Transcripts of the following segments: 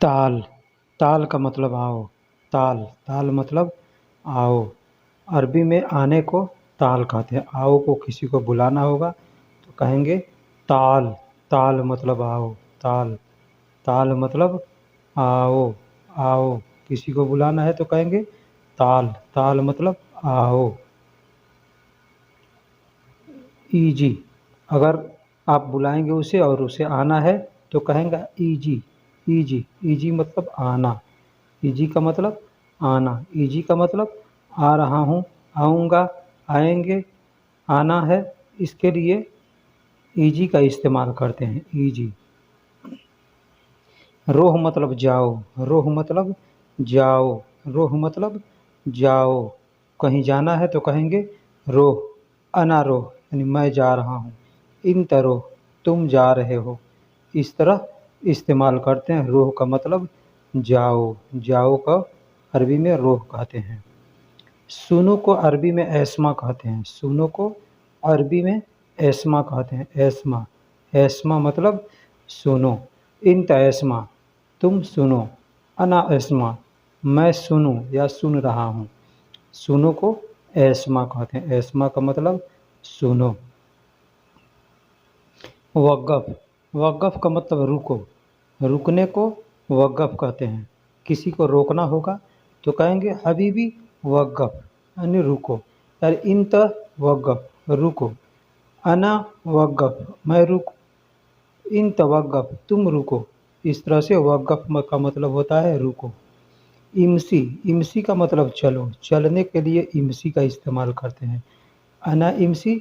ताल, ताल का मतलब आओ। ताल, ताल मतलब आओ। अरबी में आने को ताल कहते हैं। आओ को किसी को बुलाना होगा तो कहेंगे ताल। ताल मतलब आओ। ताल, ताल मतलब आओ। आओ, किसी को बुलाना है तो कहेंगे ताल। ताल मतलब आओ। ईजी, अगर आप बुलाएंगे उसे और उसे आना है तो कहेंगे ईजी। ईजी, ईजी मतलब आना। ईजी का मतलब आना। ईजी का मतलब आ रहा हूँ, आऊँगा, आएंगे, आना है, इसके लिए ईजी का इस्तेमाल करते हैं। ईजी। रोह मतलब जाओ। रोह मतलब जाओ। रोह मतलब जाओ। कहीं जाना है तो कहेंगे रोह। अना रोह यानी मैं जा रहा हूँ। इंत रोह तुम जा रहे हो। इस तरह इस्तेमाल करते हैं। रोह का मतलब जाओ। जाओ का अरबी में रोह कहते हैं। सुनो को अरबी में ऐस्मा कहते हैं। सुनो को अरबी में ऐस्मा कहते हैं। ऐस्मा, ऐस्मा मतलब सुनो। इंत ऐस्मा तुम सुनो। अना ऐस्मा मैं सुनूं या सुन रहा हूँ। सुनो को ऐस्मा कहते हैं। ऐस्मा का मतलब सुनो। वक़्फ़, वक़्फ़ का मतलब रुको। रुकने को वक़्फ़ कहते हैं। किसी को रोकना होगा तो कहेंगे हबीबी वक़्फ़ यानी रुको। यानी इंत वक़्फ़ रुको। अना वक़्फ़ मैं रुक। इंत वक़्फ़ तुम रुको। इस तरह से वक़्फ़ का मतलब होता है रुको। इमसी, इमसी का मतलब चलो। चलने के लिए इमसी का इस्तेमाल करते हैं। अना इमसी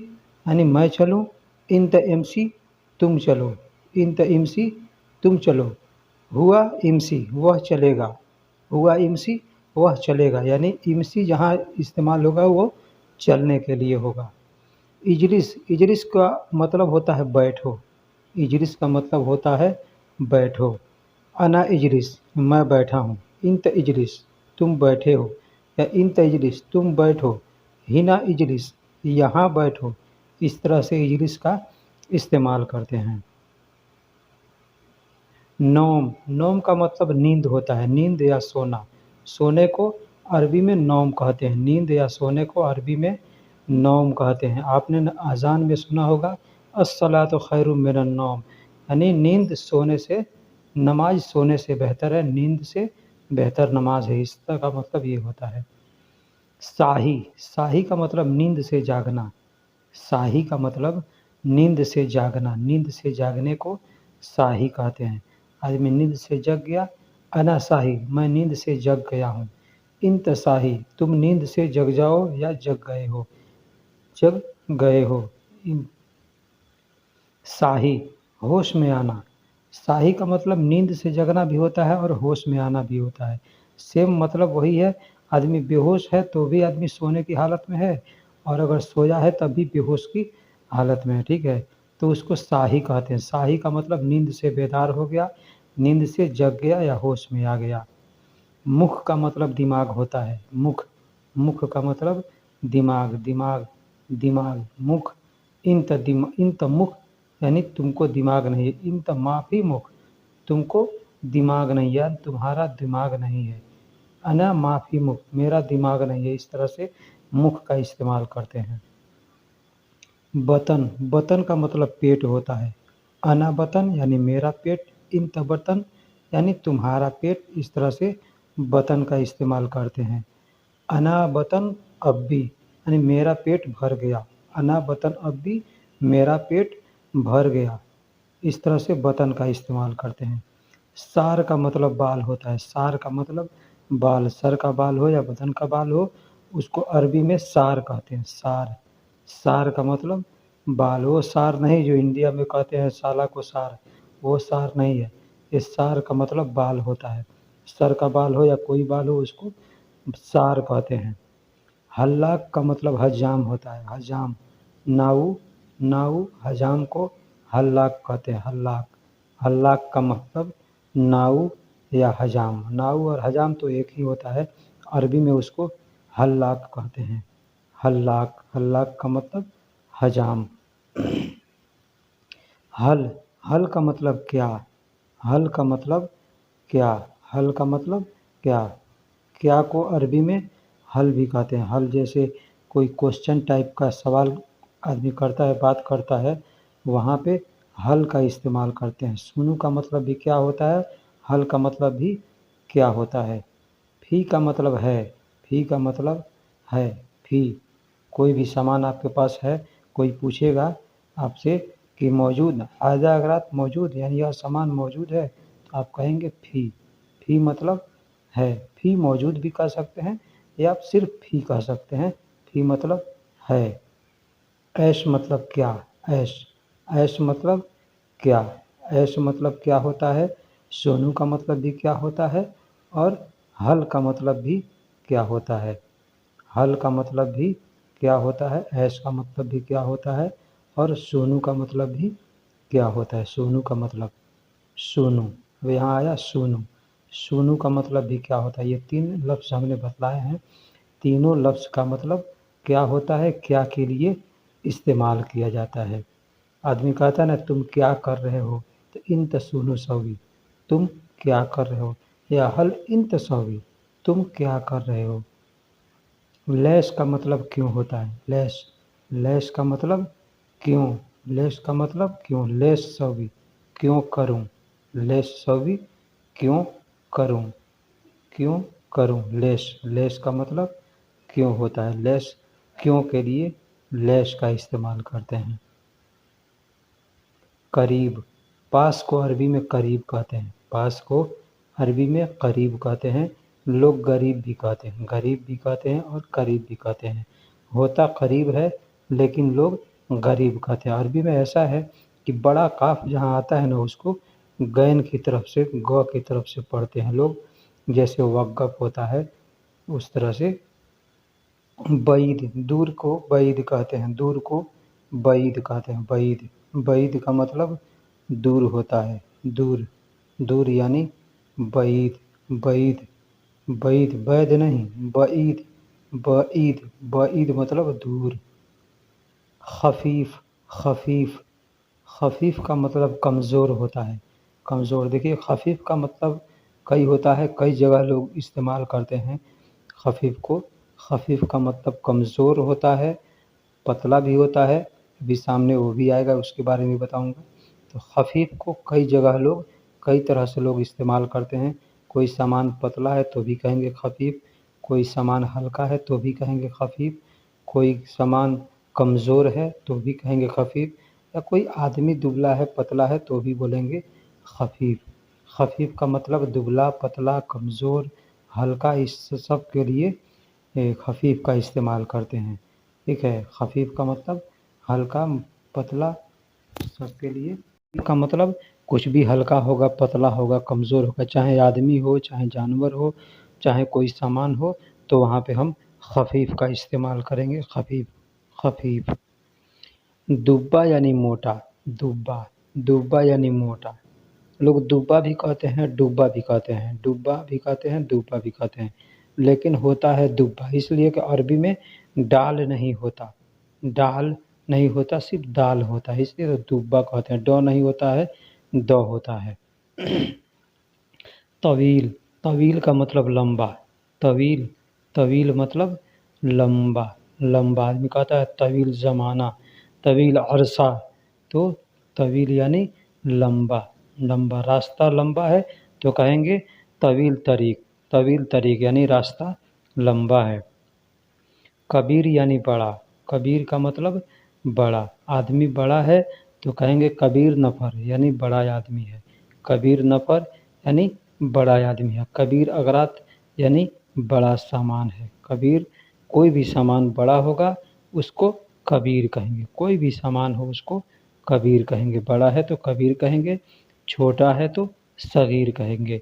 यानी मैं चलूँ। इंत इमसी तुम चलो। इंत इमसी तुम चलो। हुआ इमसी वह चलेगा। हुआ इमसी वह चलेगा। यानी इमसी जहाँ इस्तेमाल होगा वो चलने के लिए होगा। इजलिस, इजलिस का मतलब होता है बैठो। इजलिस का मतलब होता है बैठो। अना इजलिस मैं बैठा हूँ। इंत इजलिस तुम बैठे हो। या इंत इजलिस तुम बैठो। हिना इजलिस यहाँ बैठो। इस तरह से इजलिस का इस्तेमाल करते हैं। नौम, नौम का मतलब नींद होता है। नींद या सोना। सोने को अरबी में नौम कहते हैं। नींद या सोने को अरबी में नौम कहते हैं। आपने अज़ान में सुना होगा अस्सलातु खैरुम मिनन नौम यानी नींद सोने से, नमाज सोने से बेहतर है। नींद से बेहतर नमाज है। इसका का मतलब ये होता है। साही, साही का मतलब नींद से जागना। साही का मतलब नींद से जागना। नींद से जागने को साही कहते हैं। आदमी नींद से जग गया। अना साही मैं नींद से जग गया हूँ। इंत साही तुम नींद से जग जाओ या जग गए हो। जग गए हो। साही, होश में आना। साही का मतलब नींद से जगना भी होता है और होश में आना भी होता है। सेम मतलब वही है। आदमी बेहोश है तो भी आदमी सोने की हालत में है और अगर सोया है तब भी बेहोश की हालत में है। ठीक है, तो उसको साही कहते हैं। साही का मतलब नींद से बेदार हो गया, नींद से जग गया या होश में आ गया। मुख का मतलब दिमाग होता है। मुख, मुख का मतलब दिमाग। दिमाग, दिमाग मुख। इंत मुख यानी तुमको दिमाग नहीं है। इंत माफ़ी मुख तुमको दिमाग नहीं है, तुम्हारा दिमाग नहीं है। अना माफ़ी मुख मेरा दिमाग नहीं है। इस तरह से मुख का इस्तेमाल करते हैं। बतन, बतन का मतलब पेट होता है। अना बतन यानी मेरा पेट। इंत बतन यानी तुम्हारा पेट। इस तरह से बतन का इस्तेमाल करते हैं। अना बतन अब्बी यानी मेरा पेट भर गया। अना बतन अब्बी मेरा पेट भर गया। इस तरह से बतन का इस्तेमाल करते हैं। सार का मतलब बाल होता है। सार का मतलब बाल। सर का बाल हो या बदन का बाल हो उसको अरबी में सार कहते हैं। सार, सार का मतलब बाल। वो सार नहीं जो इंडिया में कहते हैं साला को सार, वो सार नहीं है। ये सार का मतलब बाल होता है। सर का बाल हो या कोई बाल हो उसको सार कहते हैं। हल्लाक का मतलब हजाम होता है। हजाम, नाऊ, नाऊ हजाम को हल्लाक कहते हैं। हल्लाक, हल्लाक का मतलब नाऊ या हजाम। नाऊ और हजाम तो एक ही होता है। अरबी में उसको हल्लाक कहते हैं। हल्लाक, हल्लाक का मतलब हजाम। हल, हल का मतलब क्या? हल का मतलब क्या। हल का मतलब क्या। क्या को अरबी में हल भी कहते हैं। हल जैसे कोई क्वेश्चन टाइप का सवाल आदमी करता है, बात करता है, वहाँ पे हल का इस्तेमाल करते हैं। सुनु का मतलब भी क्या होता है, हल का मतलब भी क्या होता है। फी का मतलब है। फी का मतलब है। फी कोई भी सामान आपके पास है, कोई पूछेगा आपसे कि मौजूद हाज़ा अगरात मौजूद, यानी यह सामान मौजूद है, तो आप कहेंगे फी। फी मतलब है। फी मौजूद भी कह सकते हैं या आप सिर्फ फी कह सकते हैं। फी मतलब है। ऐश मतलब क्या। ऐश। ऐश मतलब क्या। ऐश मतलब क्या होता है। सोनू का मतलब भी क्या होता है और हल का मतलब भी क्या होता है। हल का मतलब भी क्या होता है, ऐश का मतलब भी क्या होता है और सोनू का मतलब भी क्या होता है। सोनू का मतलब सोनू। अब यहाँ आया सोनू। सोनू का मतलब भी क्या होता है। ये तीन लफ्ज़ हमने बतलाए हैं। तीनों लफ्ज़ का मतलब क्या होता है, क्या के लिए इस्तेमाल किया जाता है। आदमी कहता है ना तुम क्या कर रहे हो, तो इन तसूनु सवी, तुम क्या कर रहे हो, या हल इन तसवी, तुम क्या कर रहे हो। लैस का मतलब क्यों होता है। लैस। लैस का मतलब क्यों। लैस का मतलब क्यों। लैस सवी क्यों करूं। लैस सवी क्यों करूं। क्यों करूं। लैस। लैस का मतलब क्यों होता है। लैस क्यों के लिए लैस का इस्तेमाल करते हैं। करीब। पास को अरबी में करीब कहते हैं। पास को अरबी में करीब कहते हैं। लोग गरीब भी कहते हैं। गरीब भी कहते हैं और करीब भी कहते हैं। होता करीब है लेकिन लोग गरीब कहते हैं। अरबी में ऐसा है कि बड़ा काफ जहाँ आता है ना, उसको गैन की तरफ से, ग की तरफ से पढ़ते हैं लोग। जैसे वक़्फ़ होता है उस तरह से। बईद, दूर को बईद कहते हैं। दूर को बईद कहते हैं। बईद। बईद का मतलब दूर होता है। दूर। दूर यानी बईद। बईद। बईद बैद नहीं, बईद। बईद। बईद मतलब दूर। खफीफ। खफीफ। खफीफ का मतलब कमज़ोर होता है। कमज़ोर। देखिए खफीफ का मतलब कई होता है, कई जगह लोग इस्तेमाल करते हैं खफीफ को। खफीफ का मतलब कमज़ोर होता है, पतला भी होता है। अभी सामने वो भी आएगा, उसके बारे में बताऊंगा। तो खफीफ को कई जगह लोग, कई तरह से लोग इस्तेमाल करते हैं। कोई सामान पतला है तो भी कहेंगे खफीफ, कोई सामान हल्का है तो भी कहेंगे खफीफ, कोई सामान कमज़ोर है तो भी कहेंगे खफीफ, या कोई आदमी दुबला है पतला है तो भी बोलेंगे खफीफ। खफीफ का मतलब दुबला, पतला, कमज़ोर, हल्का, इस सब के लिए खफीफ का इस्तेमाल करते हैं। ठीक है। खफीफ का मतलब हल्का, पतला, सबके लिए। का मतलब कुछ भी हल्का होगा, पतला होगा, कमज़ोर होगा, चाहे आदमी हो, चाहे जानवर हो, चाहे कोई सामान हो, तो वहाँ पे हम खफीफ का इस्तेमाल करेंगे। खफीफ। खफीफ। दुब्बा यानी मोटा। दुब्बा। दुब्बा यानी मोटा। लोग दुब्बा भी कहते हैं, डुब्बा भी कहते हैं। डुब्बा भी कहते हैं, दुब्बा भी कहते हैं, लेकिन होता है दुब्बा, इसलिए कि अरबी में डाल नहीं होता। डाल नहीं होता, सिर्फ दाल होता है, इसलिए तो दुब्बा कहते हैं। ड नहीं होता है, द होता है। तवील। तवील का मतलब लंबा। तवील। तवील मतलब लंबा। लंबा। आदमी कहता है तवील ज़माना, तवील अरसा, तो तवील यानी लंबा। लंबा। रास्ता लंबा है तो कहेंगे तवील तरीक। तवील तरीक यानी रास्ता लंबा है। कबीर यानी बड़ा। कबीर का मतलब बड़ा। आदमी बड़ा है तो कहेंगे कबीर नफ़र, यानी बड़ा आदमी है। कबीर नफ़र यानी बड़ा आदमी है। कबीर अगरात यानी बड़ा सामान है। कबीर कोई भी सामान बड़ा होगा उसको कबीर कहेंगे। कोई भी सामान हो उसको कबीर कहेंगे। बड़ा है तो कबीर कहेंगे, छोटा है तो सगीर कहेंगे।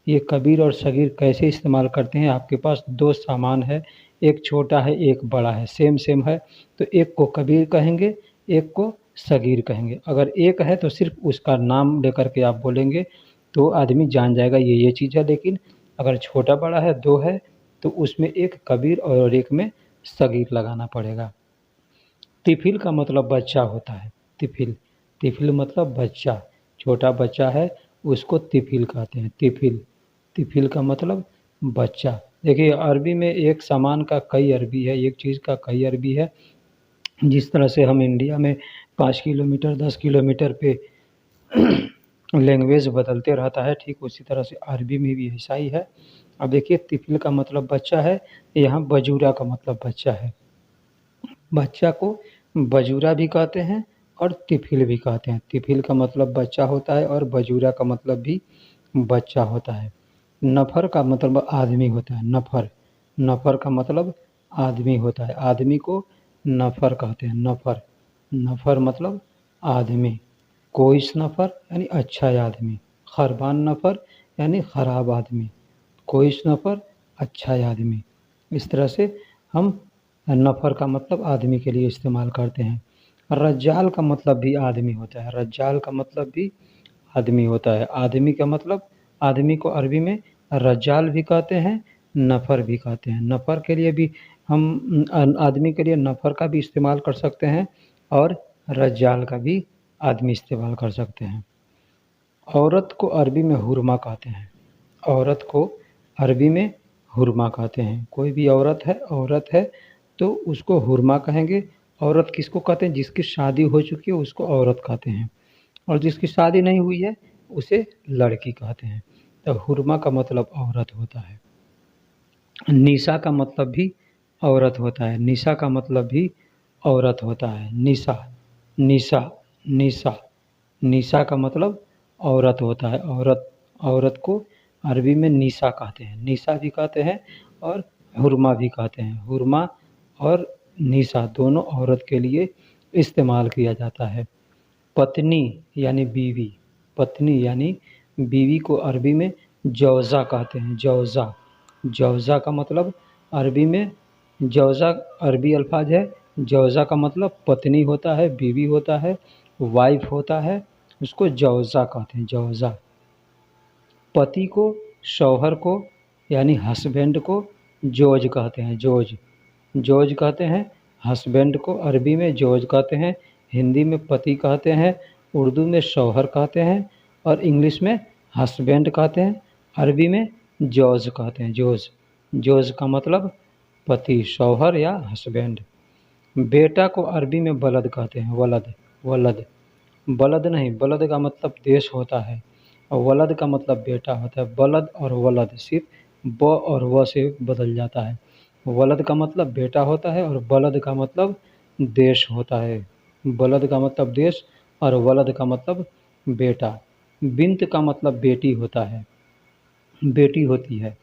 ये कबीर और सगीर कैसे इस्तेमाल करते हैं। आपके पास दो सामान है, एक छोटा है एक बड़ा है, सेम सेम है, तो एक को कबीर कहेंगे, एक को सगीर कहेंगे। अगर एक है तो सिर्फ उसका नाम लेकर के आप बोलेंगे तो आदमी जान जाएगा ये चीज़ है। लेकिन अगर छोटा बड़ा है, दो है, तो उसमें एक कबीर और एक में सगीर लगाना पड़ेगा। तिफिल का मतलब बच्चा होता है। तिफिल। तिफिल मतलब बच्चा। छोटा बच्चा है उसको तिफिल कहते हैं। तिफिल। तिफिल का मतलब बच्चा। देखिए अरबी में एक सामान का कई अरबी है, एक चीज़ का कई अरबी है। जिस तरह से हम इंडिया में 5 किलोमीटर 10 किलोमीटर पे लैंग्वेज बदलते रहता है, ठीक उसी तरह से अरबी में भी ऐसा ही है। अब देखिए तिफिल का मतलब बच्चा है, यहाँ बजूरा का मतलब बच्चा है। बच्चा को बजूरा भी कहते हैं और तिफिल भी कहते हैं। तिफिल का मतलब बच्चा होता है और बजूरा का मतलब भी बच्चा होता है। नफ़र का मतलब आदमी होता है, नफ़र। नफ़र का मतलब आदमी होता है, आदमी को नफ़र कहते हैं, नफ़र। नफ़र मतलब आदमी। कोइस नफ़र यानी अच्छा आदमी, खरबान नफ़र यानी ख़राब आदमी, कोइस नफ़र अच्छा आदमी। इस तरह से हम नफ़र का मतलब आदमी के लिए इस्तेमाल करते हैं। रज्जाल का मतलब भी आदमी होता है, रज्जाल का मतलब भी आदमी होता है। आदमी का मतलब आदमी को अरबी में रज्जाल भी कहते हैं, नफ़र भी कहते हैं। नफ़र के लिए भी हम आदमी के लिए नफ़र का भी इस्तेमाल कर सकते हैं और रज्जाल का भी आदमी इस्तेमाल कर सकते हैं। औरत को अरबी में हुरमा कहते हैं, औरत को अरबी में हुरमा कहते हैं। कोई भी औरत है तो उसको हुरमा कहेंगे। औरत किसको कहते हैं? जिसकी शादी हो चुकी है उसको औरत कहते हैं, और जिसकी शादी नहीं हुई है उसे लड़की कहते हैं। तो हुरमा का मतलब औरत होता है। निशा का मतलब भी औरत होता है, निशा का मतलब भी औरत होता है। निशा, निशा, निशा, निशा का मतलब औरत होता है। औरत को अरबी में निशा कहते हैं, निशा भी कहते हैं और हुरमा भी कहते हैं। हुरमा और निशा दोनों औरत के लिए इस्तेमाल किया जाता है। पत्नी यानी बीवी, पत्नी यानी बीवी को अरबी में जौज़ा कहते हैं, जौज़ा। जौज़ा का मतलब अरबी में जौज़ा अरबी अल्फाज है। जौज़ा का मतलब पत्नी होता है, बीवी होता है, वाइफ होता है, उसको जौज़ा कहते हैं, जौज़ा। पति को, शौहर को यानी हस्बैंड को जोज कहते हैं, जोज। जोज कहते हैं हस्बैंड को, अरबी में जोज कहते हैं, हिंदी में पति कहते हैं, उर्दू में शौहर कहते हैं और इंग्लिश में हस्बैंड कहते हैं। अरबी में जोज कहते हैं, जोज। जोज का मतलब पति, शौहर या हस्बैंड। बेटा को अरबी में बलद कहते हैं, वलद, वलद। बलद नहीं, बलद का मतलब देश होता है और वलद का मतलब बेटा होता है। बलद और वलद सिर्फ ब और व से बदल जाता है। वलद का मतलब बेटा होता है और बलद का मतलब देश होता है। बलद का मतलब देश और वलद का मतलब बेटा। बिन्त का मतलब बेटी होता है, बेटी होती है।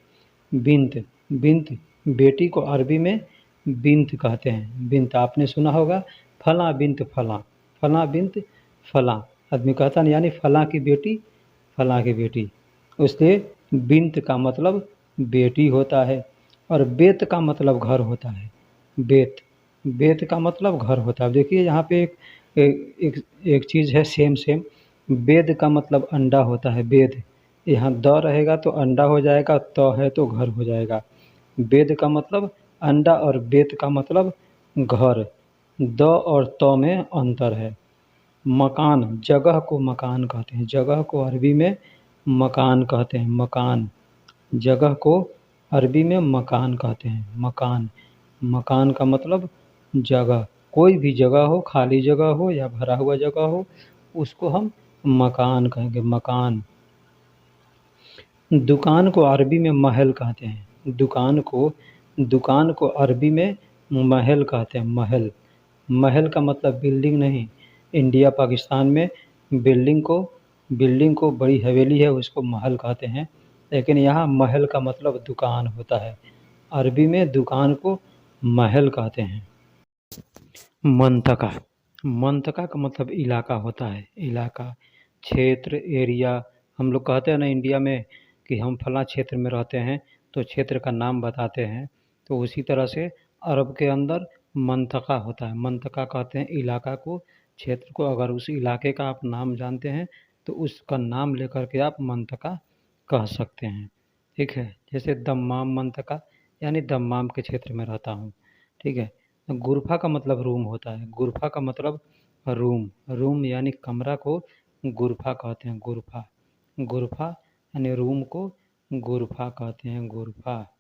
बिन्त, बिन्त बेटी को अरबी में बिन्त कहते हैं। बिन्त आपने सुना होगा, फलाँ बिन्त फलाँ, फलाँ बिन्त फलाँ। आदमी कहता नहीं, यानी फलाँ की बेटी, फलाँ की बेटी। इसलिए बिन्त का मतलब बेटी होता है और बेत का मतलब घर होता है। बेत, बेत का मतलब घर होता है। देखिए यहाँ पे एक चीज़ है, सेम सेम। बेद का मतलब अंडा होता है, बेद। यहाँ द रहेगा तो अंडा हो जाएगा, त है तो घर हो जाएगा। बेद का मतलब अंडा और बेत का मतलब घर। द और त में अंतर है। मकान, जगह को मकान कहते हैं, जगह को अरबी में मकान कहते हैं, मकान। जगह को अरबी में मकान कहते हैं, मकान। मकान का मतलब जगह, कोई भी जगह हो, खाली जगह हो या भरा हुआ जगह हो, उसको हम मकान कहेंगे, मकान। दुकान को अरबी में महल कहते हैं, दुकान को अरबी में महल कहते हैं, महल। महल का मतलब बिल्डिंग नहीं। इंडिया पाकिस्तान में बिल्डिंग को बड़ी हवेली है उसको महल कहते हैं, लेकिन यहाँ महल का मतलब दुकान होता है। अरबी में दुकान को महल कहते हैं। मंतका, मंतका का मतलब इलाका होता है, इलाका, क्षेत्र, एरिया। हम लोग कहते हैं ना इंडिया में कि हम फला क्षेत्र में रहते हैं, तो क्षेत्र का नाम बताते हैं। तो उसी तरह से अरब के अंदर मंतका होता है। मंतका कहते हैं इलाका को, क्षेत्र को। अगर उस इलाके का आप नाम जानते हैं तो उसका नाम लेकर के आप मंतका कह सकते हैं, ठीक है। जैसे दम्माम मंतका, यानी दम्माम के क्षेत्र में रहता हूँ, ठीक है। गुरफा का मतलब रूम होता है, गुरफा का मतलब रूम, रूम यानी कमरा को गुरफा कहते हैं, गुरफा। गुरफा यानी रूम को गुरफा कहते हैं, गुरफा।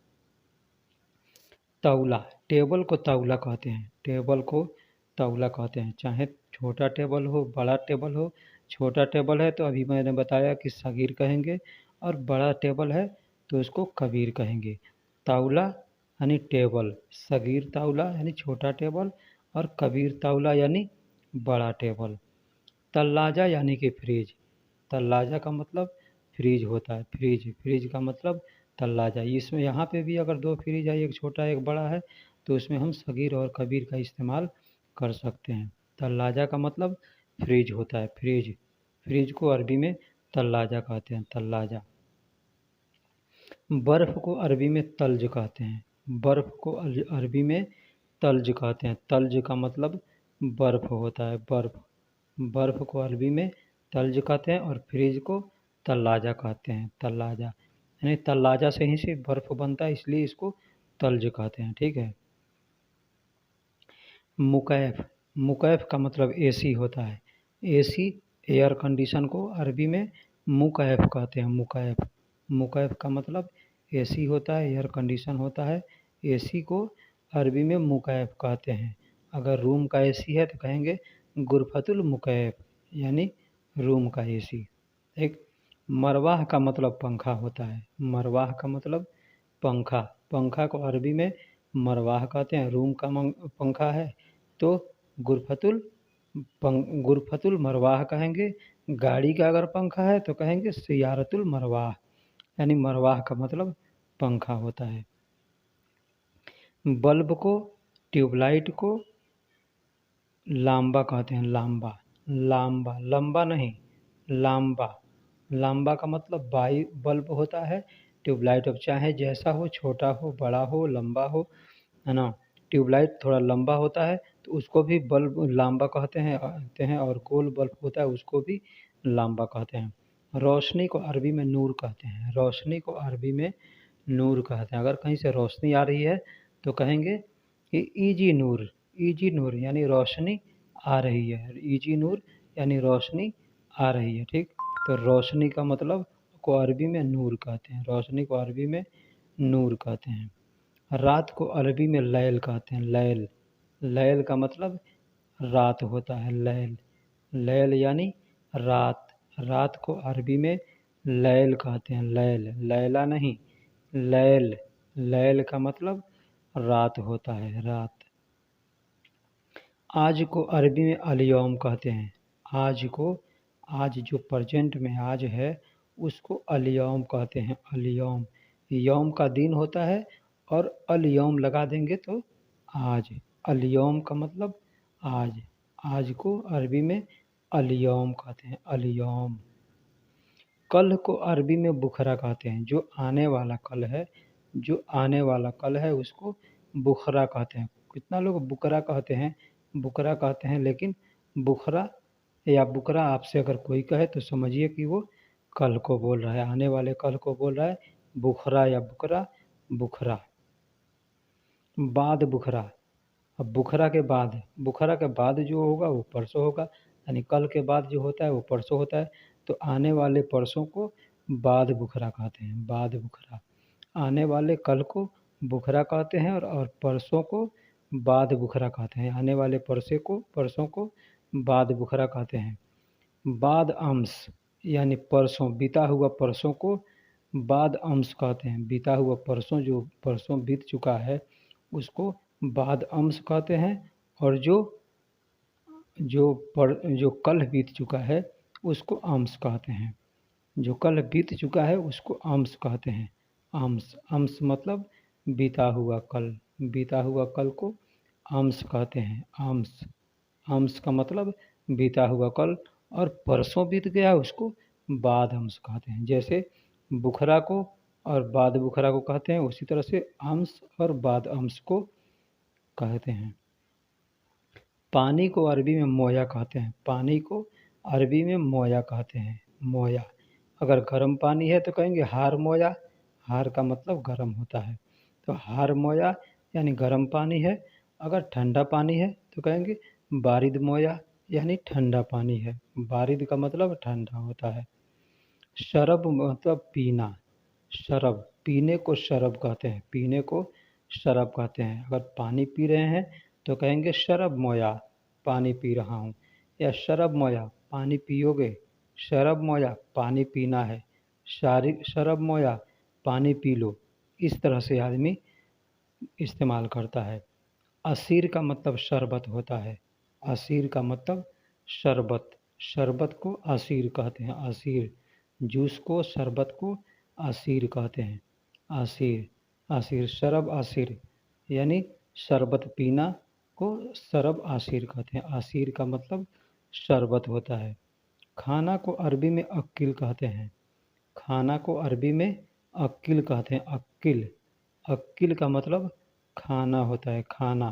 तौला, टेबल को तौला कहते हैं, टेबल को तौला कहते हैं। चाहे छोटा टेबल हो, बड़ा टेबल हो। छोटा टेबल है तो अभी मैंने बताया कि सगीर कहेंगे, और बड़ा टेबल है तो उसको कबीर कहेंगे। तौला यानी टेबल, सगीर तौला यानी छोटा टेबल, और कबीर तौला यानी बड़ा टेबल। तल्लाजा यानी कि फ्रिज। तल्लाजा का मतलब फ्रिज होता है, फ्रिज, फ्रिज का मतलब तल्लाजा। इसमें यहाँ पे भी अगर दो फ्रिज है, एक छोटा एक बड़ा है, तो उसमें हम सगीर और कबीर का इस्तेमाल कर सकते हैं। तल्लाजा का मतलब फ्रिज होता है, फ्रिज। फ्रिज को अरबी में तल्लाजा कहते हैं, तल्लाजा। बर्फ़ को अरबी में तल्ज कहते हैं। बर्फ़ को अरबी में तल्ज कहते हैं। तल्ज का मतलब बर्फ़ होता है, बर्फ़। बर्फ़ को अरबी में तल्ज कहते हैं, और फ्रिज को तल्लाजा कहते हैं, तल्लाजा। यानी तल्लाजा से ही से बर्फ़ बनता है, इसलिए इसको तल्ज कहते हैं, ठीक है। मुकैफ़, मुकैफ़ का मतलब एसी होता है। एसी, एयर कंडीशन को अरबी में मुकैफ़ कहते हैं, मुकैफ़। मुकैफ़ का मतलब एसी होता है, एयर कंडीशन होता है। एसी को अरबी में मुकैफ़ कहते हैं। अगर रूम का एसी है तो कहेंगे गुरफतुल मुकैफ़, यानी रूम का एसी। एक मरवाह का मतलब पंखा होता है। मरवाह का मतलब पंखा। पंखा को अरबी में मरवाह कहते हैं। रूम का पंखा है तो गुरफतुल मरवाह कहेंगे। गाड़ी का अगर पंखा है तो कहेंगे सियारतुल मरवाह, यानी मरवाह का मतलब पंखा होता है। बल्ब को, ट्यूबलाइट को लांबा कहते हैं, लांबा। लांबा, लंबा नहीं, लांबा। लांबा का मतलब बाई बल्ब होता है। ट्यूबलाइट अब चाहे जैसा हो, छोटा हो, बड़ा हो, लंबा हो, है ना। ट्यूबलाइट थोड़ा लंबा होता है तो उसको भी बल्ब लांबा कहते हैं, और गोल बल्ब होता है उसको भी लांबा कहते हैं। रोशनी को अरबी में नूर कहते हैं। रोशनी को अरबी में नूर कहते हैं। अगर कहीं से रोशनी आ रही है तो कहेंगे कि ईजी नूर, ईजी नूर यानी रोशनी आ रही है। ईजी नूर यानी रोशनी आ रही है, ठीक। तो रोशनी का मतलब को अरबी में नूर कहते हैं, रोशनी को अरबी में नूर कहते हैं। रात को अरबी में लैल कहते हैं, लैल। लैल का मतलब रात होता है, लैल। लैल यानी रात। रात को अरबी में लैल कहते हैं, लैल, लैला नहीं, लैल। लैल का मतलब रात होता है, रात। आज को अरबी में अलयौम कहते हैं। आज को, आज जो प्रेजेंट में आज है उसको अलयौम कहते हैं, अलयौम। यौम का दिन होता है और अलयौम लगा देंगे तो आज। अलयौम का मतलब आज। आज को अरबी में अलयौम कहते हैं, अलयौम। कल को अरबी में बुखरा कहते हैं। जो आने वाला कल है, जो आने वाला कल है उसको बुखरा कहते हैं। कितना लोग बुकरा कहते हैं, बुकरा कहते हैं, लेकिन बुखरा या बुकरा आपसे अगर कोई कहे तो समझिए कि वो कल को बोल रहा है, आने वाले कल को बोल रहा है। बुखरा या बुकरा, बुखरा। बाद बुखरा, अब बुखरा के बाद जो होगा वो परसों होगा, यानी कल के बाद जो होता है वो परसों होता है। तो आने वाले परसों को बाद बुखरा कहते हैं, बाद बुखरा। आने वाले कल को बुखरा कहते हैं, और परसों को बाद बुखरा कहते हैं। आने वाले परसों को बाद बुखरा कहते हैं। बाद अम्स यानी परसों, बीता हुआ परसों को बाद अम्स कहते हैं। बीता हुआ परसों, जो परसों बीत चुका है उसको बाद अम्स कहते हैं। और जो कल बीत चुका है उसको अम्स कहते हैं। जो कल बीत चुका है उसको अम्स कहते हैं, अम्स। अम्स मतलब बीता हुआ कल। बीता हुआ कल को अम्स कहते हैं, अम्स। अम्स का मतलब बीता हुआ कल, और परसों बीत गया उसको बाद अम्स कहते हैं। जैसे बुखरा को और बाद बुखरा को कहते हैं, उसी तरह से अम्स और बाद अम्स को कहते हैं। पानी को अरबी में मोया कहते हैं। पानी को अरबी में मोया कहते हैं, मोया। अगर गर्म पानी है तो कहेंगे हार मोया, हार का मतलब गर्म होता है। तो हार मोया यानी गर्म पानी है। अगर ठंडा पानी है तो कहेंगे बारिद मोया, यानी ठंडा पानी है। बारिद का मतलब ठंडा होता है। शरब मतलब पीना। शरब, पीने को शरब कहते हैं, पीने को शरब कहते हैं। अगर पानी पी रहे हैं तो कहेंगे शरब मोया, पानी पी रहा हूँ, या शरब मोया, पानी पियोगे, शरब मोया, पानी पीना है, शरब मोया, पानी पी लो। इस तरह से आदमी इस्तेमाल करता है। असीर का मतलब शरबत होता है, असीर का मतलब शरबत, शरबत को असीर कहते हैं, असीर, जूस को, शरबत को असीर कहते हैं, असीर, असीर, शरब असीर, यानी शरबत पीना को शरब असीर कहते हैं, असीर का मतलब शरबत होता है। खाना को अरबी में अक्किल कहते हैं, खाना को अरबी में अक्किल कहते हैं, अक्किल, अक्किल का मतलब खाना होता है, खाना,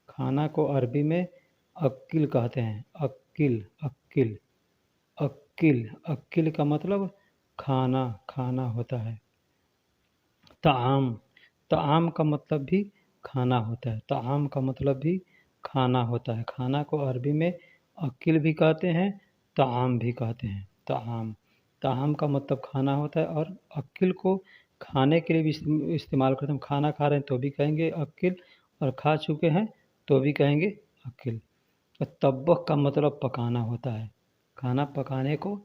खाना को अरबी में अक्किल कहते हैं, अक्किल, अक्किल, अक्किल, अक्किल का मतलब खाना, खाना होता है। ताआम, ताआम का मतलब भी खाना होता है, ताआम का मतलब भी खाना होता है। खाना को अरबी में अक्किल भी कहते हैं, ताआम भी कहते हैं, ताआम, ताआम का मतलब खाना होता है। और अक्किल को खाने के लिए भी इस्तेमाल करते हैं, खाना खा रहे हैं तो भी कहेंगे अक्किल, और खा चुके हैं तो भी कहेंगे अक्किल। तब्बक का मतलब पकाना होता है, खाना पकाने को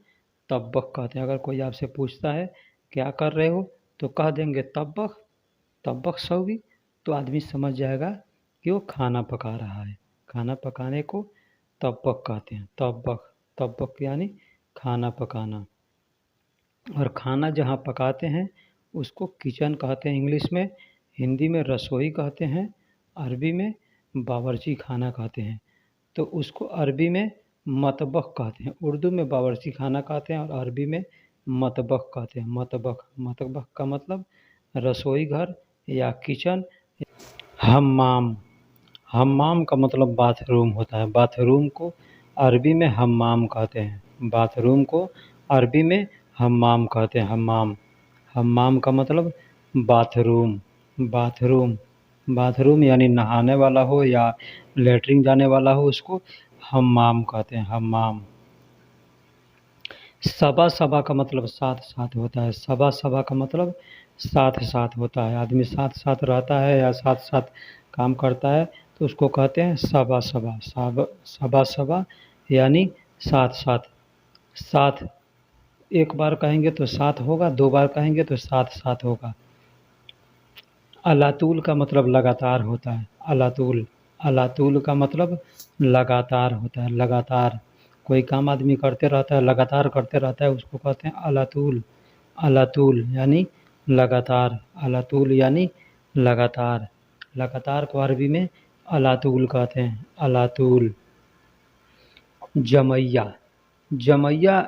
तब्बक कहते हैं। अगर कोई आपसे पूछता है क्या कर रहे हो तो कह देंगे तब्बक, तब्बक सौगी, तो आदमी समझ जाएगा कि वो खाना पका रहा है। खाना पकाने को तब्बक कहते हैं, तब्बक, तब्बक यानी खाना पकाना। और खाना जहाँ पकाते हैं उसको किचन कहते हैं इंग्लिश में, हिंदी में रसोई कहते हैं, अरबी में बावर्ची खाना कहते हैं। तो उसको अरबी में मतबख कहते हैं, उर्दू में बावर्ची खाना कहते हैं और अरबी में मतबख कहते हैं, मतबख, मतबख का मतलब रसोई घर या किचन। हम्माम, हम्माम का मतलब बाथरूम होता है, बाथरूम को अरबी में हम्माम कहते हैं, बाथरूम को अरबी में हम्माम कहते हैं, हम्माम, हम्माम का मतलब बाथरूम, बाथरूम, बाथरूम यानी नहाने वाला हो या लेटरिन जाने वाला हो उसको हम्माम कहते हैं, हम्माम। सबा, सबा का मतलब साथ साथ होता है, सबा, सबा का मतलब साथ साथ होता है, आदमी साथ साथ रहता है या साथ साथ काम करता है तो उसको कहते हैं सबा, सबा, सबा, सबा यानी साथ साथ, साथ, एक बार कहेंगे तो साथ होगा, दो बार कहेंगे तो साथ साथ होगा। अलातूल का मतलब लगातार होता है, अलातूल, अलातूल का मतलब लगातार होता है, लगातार, कोई काम आदमी करते रहता है, लगातार करते रहता है, उसको कहते हैं अलातूल, अलातूल यानी लगातार, अलातूल यानी लगातार, लगातार को अरबी में अलातूल कहते हैं, अलातूल। जमैया, जमैया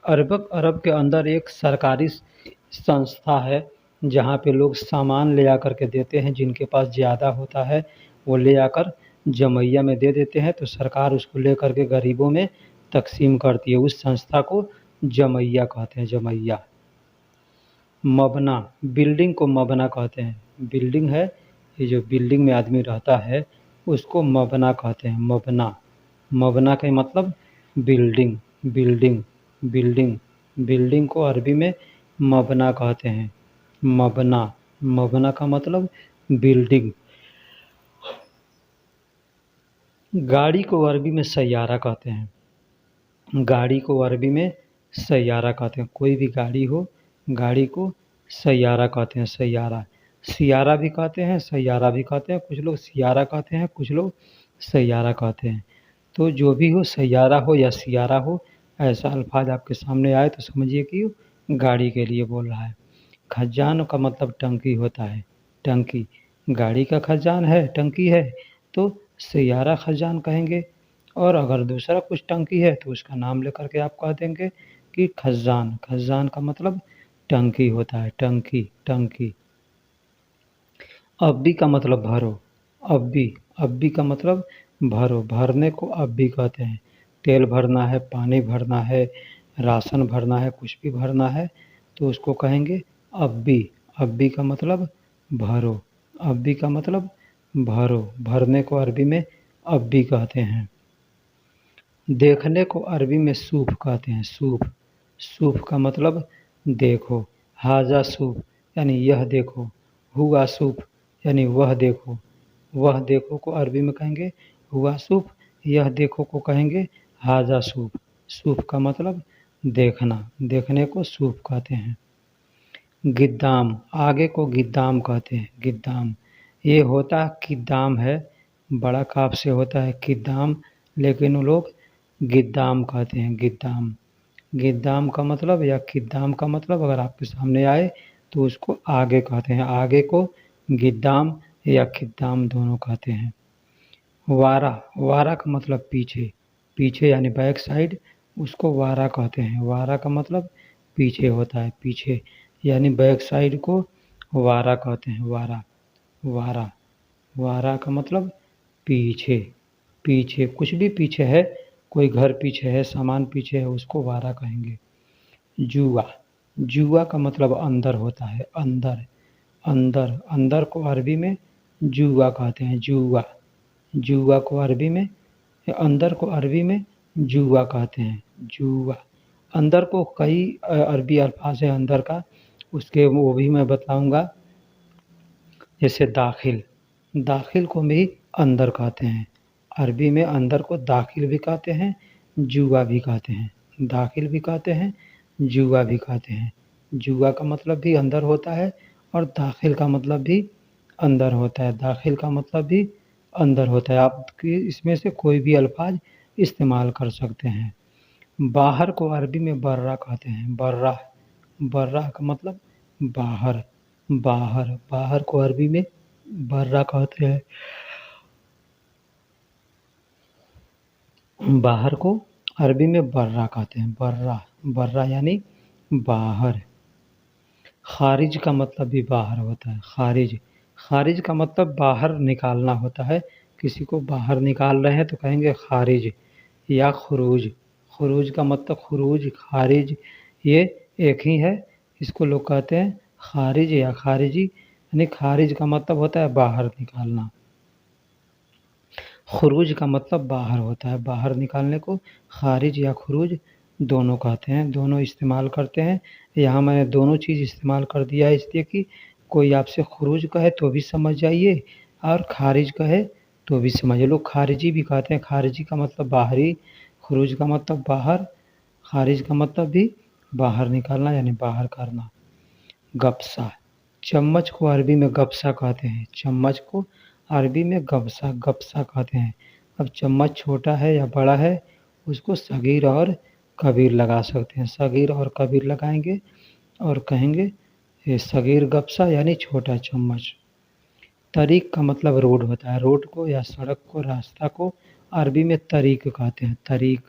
अरब के अंदर एक सरकारी संस्था है जहाँ पे लोग सामान ले आकर के देते हैं, जिनके पास ज़्यादा होता है वो ले आकर जमैया में दे देते हैं, तो सरकार उसको ले कर के गरीबों में तकसीम करती है, उस संस्था को जमैया कहते हैं, जमैया। मबना, बिल्डिंग को मबना कहते हैं, बिल्डिंग है, ये जो बिल्डिंग में आदमी रहता है उसको मबना कहते हैं, मबना, मबना का मतलब बिल्डिंग, बिल्डिंग, बिल्डिंग, बिल्डिंग को अरबी में मबना कहते हैं, मबना, मबना का मतलब बिल्डिंग। गाड़ी को अरबी में सैयारा कहते हैं, गाड़ी को अरबी में सैयारा कहते हैं, कोई भी गाड़ी हो गाड़ी को सैयारा कहते हैं, सैयारा, सियारा भी कहते हैं, सैयारा भी कहते हैं, कुछ लोग सियारा कहते हैं, कुछ लोग सैयारा कहते हैं। तो जो भी हो, सैयारा हो या सियारा हो, ऐसा अल्फाज आपके सामने आए तो समझिए कि गाड़ी के लिए बोल रहा है। खजान का मतलब टंकी होता है, टंकी, गाड़ी का खजान है, टंकी है तो सैयारा खजान कहेंगे, और अगर दूसरा कुछ टंकी है तो उसका नाम लेकर के आप कह देंगे कि खजान, खजान का मतलब टंकी होता है, टंकी, टंकी। अब्बी का मतलब भरो, अब्बी, अब्बी का मतलब भरो, भरने को अब्बी कहते हैं, तेल भरना है, पानी भरना है, राशन भरना है, कुछ भी भरना है तो उसको कहेंगे अब्बी, अब्बी का मतलब भरो, अब्बी का मतलब भरो, भरने को अरबी में अब्बी कहते हैं। देखने को अरबी में सूफ कहते हैं, सूफ, सूफ का मतलब देखो, हाजा सूफ यानी यह देखो, हुआ सूफ यानी वह देखो, वह देखो को अरबी में कहेंगे हुआ सूफ, यह देखो को कहेंगे हाजा सूफ। सूफ का मतलब देखना, देखने को सूफ कहते हैं। गिद्दाम, आगे को गिद्दाम कहते हैं, गिद्दाम। ये होता किद्दाम है, बड़ा काफ से होता है किद्दाम, लेकिन वो लोग गिद्दाम कहते हैं, गिद्दाम। गिद्दाम का मतलब या किद्दाम का मतलब अगर आपके सामने आए तो उसको आगे कहते हैं, आगे को गिद्दाम या किद्दाम दोनों कहते हैं। वारा, वारा का मतलब पीछे, पीछे यानी बैक साइड, उसको वारा कहते हैं। वारा का मतलब पीछे होता है, पीछे यानी बैक साइड को वारा कहते हैं, वारा। वारा, वारा का मतलब पीछे, पीछे कुछ भी पीछे है, कोई घर पीछे है, सामान पीछे है, उसको वारा कहेंगे। जुआ, जुआ का मतलब अंदर होता है, अंदर। अंदर, अंदर को अरबी में जुआ कहते हैं, जुआ। जुआ को अरबी में, अंदर को अरबी में जुआ कहते हैं, जुआ। अंदर को कई अरबी अल्फाज है अंदर का, उसके वो भी मैं बताऊंगा। जैसे दाखिल, दाखिल को भी अंदर कहते हैं, अरबी में अंदर को दाखिल भी कहते हैं, जुआ भी कहते हैं। दाखिल भी कहते हैं, जुआ भी कहते हैं। जुआ का मतलब भी अंदर होता है और दाखिल का मतलब भी अंदर होता है, दाखिल का मतलब भी अंदर होता है। आप इसमें से कोई भी अल्फाज इस्तेमाल कर सकते हैं। बाहर को अरबी में बर्रा कहते हैं, बर्रा। बर्रा का मतलब बाहर, बाहर। बाहर को अरबी में बर्रा कहते हैं। बाहर को अरबी में बर्रा कहते हैं, बर्रा। बर्रा यानी बाहर। खारिज का मतलब भी बाहर होता है, खारिज। खारिज का मतलब बाहर निकालना होता है, किसी को बाहर निकाल रहे हैं तो कहेंगे खारिज या खुरूज। खुरूज का मतलब खुरूज, खारिज ये एक ही है, इसको लोग कहते हैं खारिज या खारिजी, यानी खारिज का मतलब होता है बाहर निकालना, खुरूज का मतलब बाहर होता है, बाहर निकालने को खारिज या खुरूज दोनों कहते हैं, दोनों इस्तेमाल करते हैं। यहाँ मैंने दोनों चीज़ इस्तेमाल कर दिया है, इसलिए कि कोई आपसे खुरूज कहे तो भी समझ जाइए और खारिज कहे तो भी समझिए। लोग खारिजी भी कहते हैं, खारिजी का मतलब बाहरी, खुरूज का मतलब बाहर, खारिज का मतलब भी बाहर निकालना यानी बाहर करना। गपसा, चम्मच को अरबी में गपसा कहते हैं, चम्मच को अरबी में गपसा, गपसा कहते हैं। अब चम्मच छोटा है या बड़ा है, उसको सगीर और कबीर लगा सकते हैं, सगीर और कबीर लगाएंगे और कहेंगे ये सगीर गपसा यानी छोटा चम्मच। तरीक का मतलब रोड होता है, रोड को या सड़क को, रास्ता को अरबी में तरीक कहते हैं, तरीक।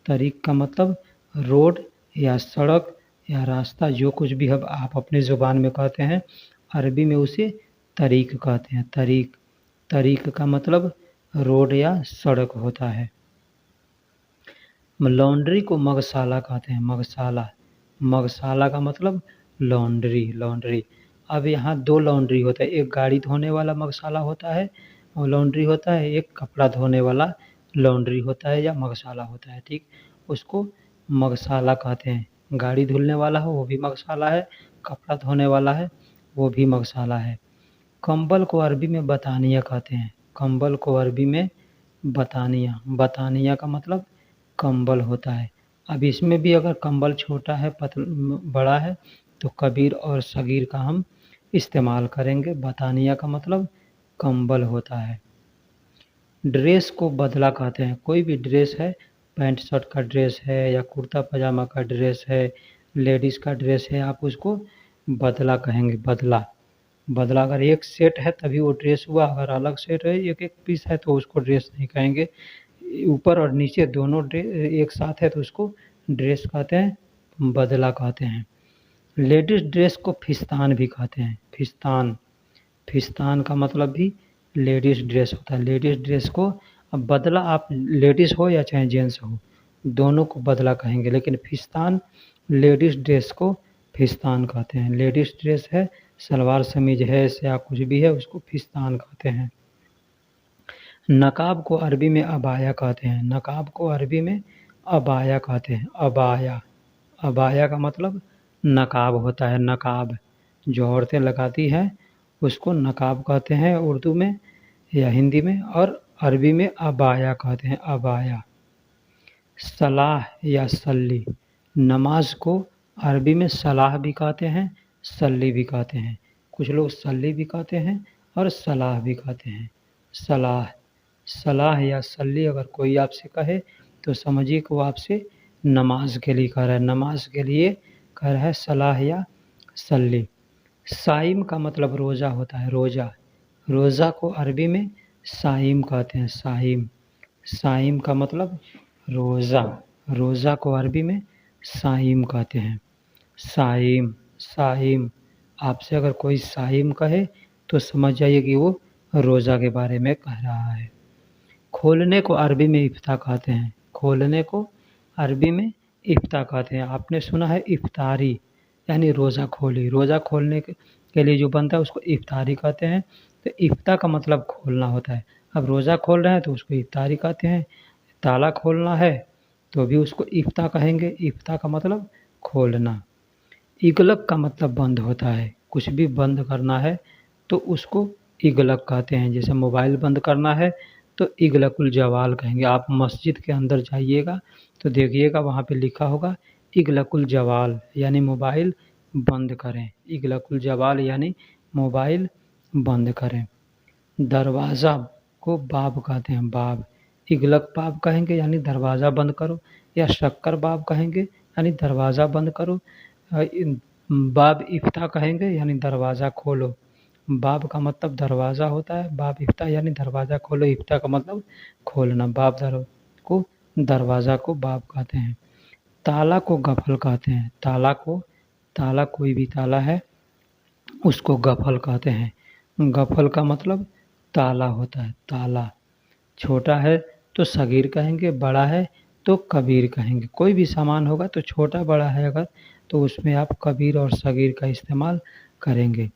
तरीक का मतलब रोड या सड़क या रास्ता, जो कुछ भी अब आप अपनी ज़ुबान में कहते हैं, अरबी में उसे तरीक कहते हैं, तरीक। तरीक का मतलब रोड या सड़क होता है। लॉन्ड्री को मगसाला कहते हैं, मगसाला। मगसाला का मतलब लॉन्ड्री, लॉन्ड्री। अब यहाँ दो लॉन्ड्री होता है, एक गाड़ी धोने वाला मगसाला होता है और लॉन्ड्री होता है, एक कपड़ा धोने वाला लॉन्ड्री होता है या मगसाला होता है, ठीक। उसको मगसाला कहते हैं। गाड़ी धुलने वाला हो वो भी मगसाला है, कपड़ा धोने वाला है वो भी मगसाला है। कंबल को अरबी में बतानिया कहते हैं, कंबल को अरबी में बतानिया। बतानिया का मतलब कंबल होता है। अब इसमें भी अगर कंबल छोटा है, बड़ा है, तो कबीर और सगीर का हम इस्तेमाल करेंगे। बतानिया का मतलब कंबल होता है। ड्रेस को बदला कहते हैं, कोई भी ड्रेस है, पैंट शर्ट का ड्रेस है या कुर्ता पजामा का ड्रेस है, लेडीज़ का ड्रेस है, आप उसको बदला कहेंगे, बदला। बदला अगर एक सेट है तभी वो ड्रेस हुआ, अगर अलग सेट है, एक एक पीस है, तो उसको ड्रेस नहीं कहेंगे। ऊपर और नीचे दोनों एक साथ है तो उसको ड्रेस कहते हैं, बदला कहते हैं। लेडीज़ ड्रेस को फिस्तान भी कहते हैं, फिस्तान। फिस्तान का मतलब भी लेडीज़ ड्रेस होता है, लेडीज़ ड्रेस को। अब बदला आप लेडीज़ हो या चाहे जेंट्स हो, दोनों को बदला कहेंगे, लेकिन फिस्तान, लेडीज़ ड्रेस को फिस्तान कहते हैं। लेडीज़ ड्रेस है, सलवार समीज है या कुछ भी है, उसको फिस्तान कहते हैं। नकाब को अरबी में अबाया कहते हैं, नकाब को अरबी में अबाया कहते हैं, अबाया। अबाया का मतलब नकाब होता है, नकाब जो औरतें लगाती हैं उसको नकाब कहते हैं उर्दू में या हिंदी में, और अरबी में अबाया कहते हैं, अबाया। सलाह या सल्ली, नमाज को अरबी में सलाह भी कहते हैं, सल्ली भी कहते हैं। कुछ लोग सल्ली भी कहते हैं और सलाह भी कहते हैं। सलाह, सलाह या सल्ली अगर कोई आपसे कहे तो समझिए कि वो आपसे नमाज के लिए कह रहा है, नमाज के लिए कह रहा है सलाह या सल्ली। साइम का मतलब रोज़ा होता है, रोज़ा। रोज़ा को अरबी में साइम कहते हैं, साइम। साइम का मतलब रोज़ा, रोज़ा को अरबी में साइम कहते हैं। साइम, साइम, आपसे अगर कोई साइम कहे तो समझ जाइए कि वो रोज़ा के बारे में कह रहा है। खोलने को अरबी में इफ्ता कहते हैं, खोलने को अरबी में इफ्ता कहते हैं। आपने सुना है इफ्तारी, यानी रोज़ा खोली, रोज़ा खोलने के लिए जो बनता है उसको इफ्तारी कहते हैं। तो इफ्ता का मतलब खोलना होता है। अब रोज़ा खोल रहे हैं तो उसको इफ्तारी कहते हैं। ताला खोलना है तो भी उसको इफ्ता कहेंगे, इफ्ता का मतलब खोलना। इगलक का मतलब बंद होता है, कुछ भी बंद करना है तो उसको इगलक कहते हैं। जैसे मोबाइल बंद करना है तो इगलकुल जवाल कहेंगे। आप मस्जिद के अंदर जाइएगा तो देखिएगा वहाँ पे लिखा होगा इगलकुल जवाल, यानी मोबाइल बंद करें। इगलकुल जवाल यानी मोबाइल बंद करें। दरवाज़ा को बाब कहते हैं, बाब। इगलक बाब कहेंगे यानी दरवाज़ा बंद करो, या शक्कर बाब कहेंगे यानी दरवाज़ा बंद करो। बाब इफ्ता कहेंगे यानी दरवाज़ा खोलो। बाब का मतलब दरवाज़ा होता है, बाब इफ्ता यानी दरवाज़ा खोलो, इफ्ता का मतलब खोलना। बाब को दरवाज़ा को बाब कहते हैं। ताला को गफल कहते हैं, ताला को, ताला कोई भी ताला है उसको गफल कहते हैं। गफल का मतलब ताला होता है, ताला। छोटा है तो सगीर कहेंगे, बड़ा है तो कबीर कहेंगे। कोई भी सामान होगा तो छोटा बड़ा है अगर तो उसमें आप कबीर और सगीर का इस्तेमाल करेंगे।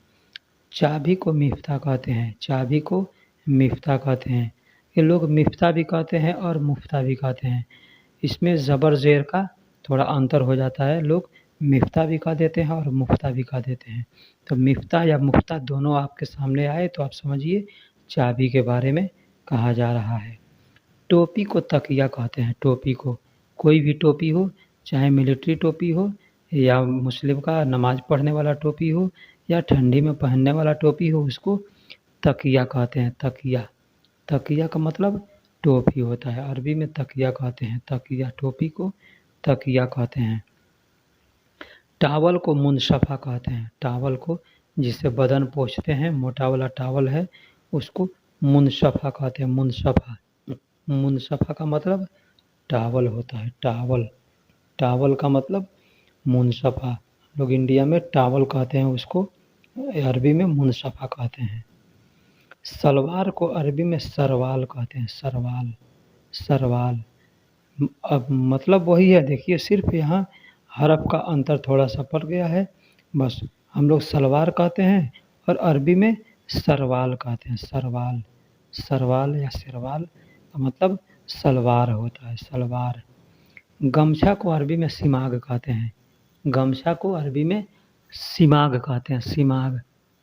चाबी को मिफ्ता कहते हैं, चाबी को मिफ्ता कहते हैं। ये लोग मिफ्ता भी कहते हैं और मुफ्ता भी कहते हैं। इसमें ज़बर ज़ेर का थोड़ा अंतर हो जाता है, लोग मिफ्ता भी कह देते हैं और मुफ्ता भी कह देते हैं। तो मिफ्ता या मुफ्ता दोनों आपके सामने आए तो आप समझिए चाबी के बारे में कहा जा रहा है। टोपी को तकिया कहते हैं, टोपी को, कोई भी टोपी हो, चाहे मिलिट्री टोपी हो या मुस्लिम का नमाज़ पढ़ने वाला टोपी हो या ठंडी में पहनने वाला टोपी हो, उसको तकिया कहते हैं, तकिया। तकिया का मतलब टोपी होता है, अरबी में तकिया कहते हैं, तकिया। टोपी को तकिया कहते हैं। टावल को मुनशफ़ा कहते हैं, टावल को जिससे बदन पोंछते हैं, मोटा वाला टावल है उसको मुनशफ़ा कहते हैं, मुनशफ़ा। मुनशफ़ा का मतलब टावल होता है, टावल। टावल का मतलब मुनशफ़ा। लोग इंडिया में टावल कहते हैं उसको, अरबी में मुनशफ़ा कहते हैं। सलवार को अरबी में सरवाल कहते हैं, सरवाल, सरवाल। अब मतलब वही है, देखिए सिर्फ यहाँ हरफ का अंतर थोड़ा सा पड़ गया है बस। हम लोग सलवार कहते हैं और अरबी में सरवाल कहते हैं, सरवाल। सरवाल या सरवाल का मतलब सलवार होता है, सलवार। गमछा को अरबी में सिमाग कहते हैं, गमछा को अरबी में सिमाग कहते हैं, सिमाग।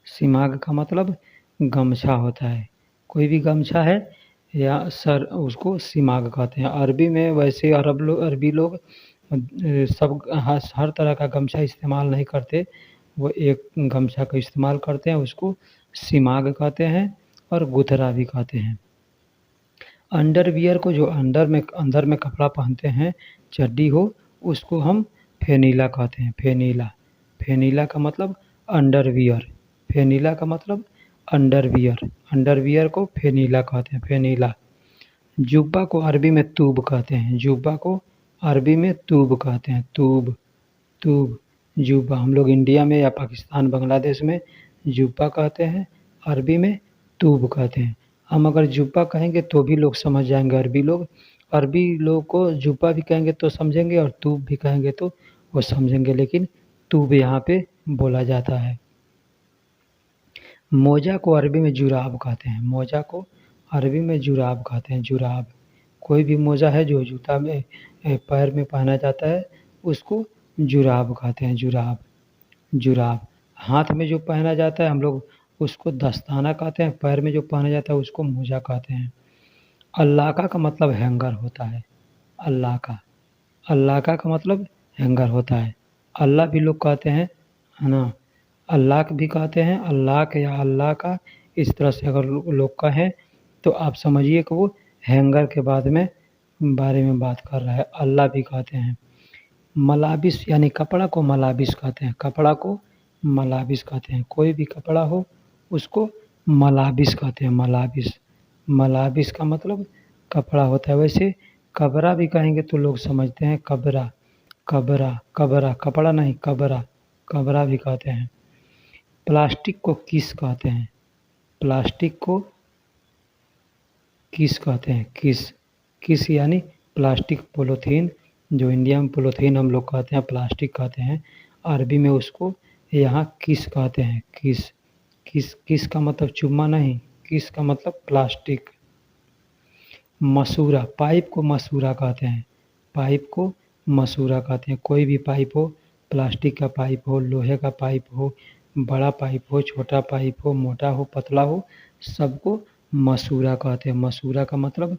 सिमाग का मतलब गमछा होता है, कोई भी गमछा है या सर उसको सिमाग कहते हैं। अरबी में वैसे अरबी लोग सब हर तरह का गमछा इस्तेमाल नहीं करते, वो एक गमछा का इस्तेमाल करते हैं, उसको सिमाग कहते हैं और गुथरा भी कहते हैं। अंडरवियर को जो अंदर में कपड़ा पहनते हैं, चड्डी हो, उसको हम फेनीला कहते हैं, फेनीला। फेनीला का मतलब अंडरवियर, फेनीला का मतलब अंडरवियर। अंडरवियर को फेनीला कहते हैं, फेनीला। जुब्बा को अरबी में तूब कहते हैं, जुब्बा को अरबी में तूब कहते हैं, तूब, तूब। जुब्बा हम लोग इंडिया में या पाकिस्तान बांग्लादेश में जुब्बा कहते हैं, अरबी में तूब कहते हैं। हम अगर जुब्बा कहेंगे तो भी लोग समझ जाएंगे, अरबी लोग। अरबी लोग को जुब्बा भी कहेंगे तो समझेंगे और तूब भी कहेंगे तो वो समझेंगे, लेकिन तूब यहाँ पे बोला जाता है। मोजा को अरबी में जुराब कहते हैं, मोजा को अरबी में जुराब कहते हैं, जुराब। कोई भी मोजा है जो जूता में पैर में पहना जाता है उसको जुराब कहते हैं, जुराब। जुराब। हाथ में जो पहना जाता है हम लोग उसको दस्ताना कहते हैं, पैर में जो पहना जाता है उसको मोजा कहते हैं। अल्लाका का मतलब हैंगर होता है। अल्लाका, अल्लाका का मतलब हैंगर होता है। अल्लाह भी लोग कहते हैं, है ना। अल्लाह भी कहते हैं, अल्लाह के या अल्लाह का, इस तरह से अगर लोग कहें तो आप समझिए कि वो हैंगर के बारे में बात कर रहा है। अल्लाह भी कहते हैं। मलाबिस यानी कपड़ा को मलाबिस कहते हैं, कपड़ा को मलाबिस कहते हैं। कोई भी कपड़ा हो उसको मलाबिस कहते हैं, मलाबिस। मलाबिस का मतलब कपड़ा होता है। वैसे कबरा भी कहेंगे तो लोग समझते हैं कबरा, कबरा, कबरा, कपड़ा नहीं, कबरा, कबरा भी कहते हैं। प्लास्टिक को किस कहते हैं? प्लास्टिक को किस कहते हैं? किस, किस यानी प्लास्टिक, पॉलीथीन, जो इंडिया में पॉलीथीन हम लोग कहते हैं प्लास्टिक कहते हैं, अरबी में उसको यहाँ किस कहते हैं। किस, किस, किस का मतलब चुम्मा नहीं, किस का मतलब प्लास्टिक। मसूरा, पाइप को मसूरा कहते हैं, पाइप को मसूरा कहते हैं। कोई भी पाइप हो, प्लास्टिक का पाइप हो, लोहे का पाइप हो, बड़ा पाइप हो, छोटा पाइप हो, मोटा हो, पतला हो, सबको मसूरा कहते हैं। मसूरा का मतलब